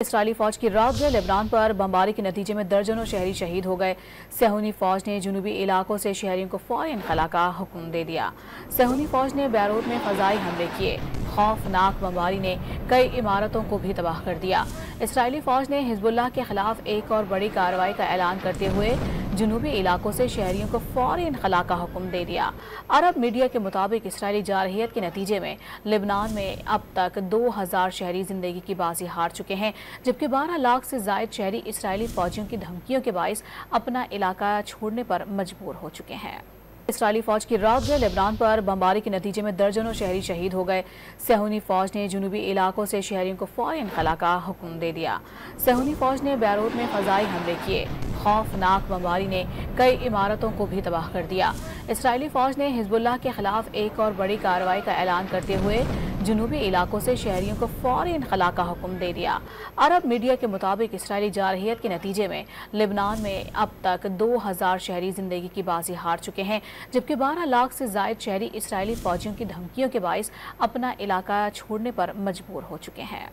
اسرائیلی فوج کی رات گئے لبنان پر بمباری کے نتیجے میں درجنوں شہری شہید ہو گئے۔ صہیونی فوج نے جنوبی علاقوں سے شہریوں کو فوری انخلاء کا حکم دے دیا۔ صہیونی فوج نے بیروت میں فضائی حملے کیے۔ خوفناک بمباری نے کئی عمارتوں کو بھی تباہ کر دیا۔ اسرائیلی فوج نے حزب اللہ کے خلاف ایک اور بڑی کارروائی کا اعلان کرتے ہوئے جنوبی علاقوں سے شہریوں کو فوری انخلاء کا حکم دے دیا۔ عرب میڈیا کے مطابق اسرائیلی جارحیت کے نتیجے میں لبنان میں اب تک 2000 شہری زندگی کی بازی ہار چکے ہیں، جبکہ 12 لاکھ سے زائد شہری اسرائیلی فوجیوں کی دھمکیوں کے باعث اپنا علاقہ چھوڑنے پر مجبور ہو چکے ہیں۔ اسرائیلی فوج کی رات گئے لبنان پر بمباری کے نتیجے میں درجنوں شہری شہید ہو گئے۔ صہیونی فوج نے جنوبی علاقوں سے شہریوں کو فوری انخلاء کا حکم دے دیا۔ صہیونی فوج نے بیروت میں فضائی حملے کیے۔ خوفناک بمباری نے کئی عمارتوں کو بھی تباہ کر دیا۔ اسرائیلی فوج نے حزب اللہ کے خلاف ایک اور بڑی کارروائی کا اعلان کرتے ہوئے جنوبی علاقوں سے شہریوں کو فوری انخلاء کا حکم دے دیا۔ عرب میڈیا کے مطابق اسرائیلی جارحیت کے نتیجے میں لبنان میں اب تک 2000 شہری زندگی کی بازی ہار چکے ہیں، جبکہ 12 لاکھ سے زائد شہری اسرائیلی فوجیوں کی دھمکیوں کے باعث اپنا علاقہ چھوڑنے پر مجبور ہو چکے ہیں۔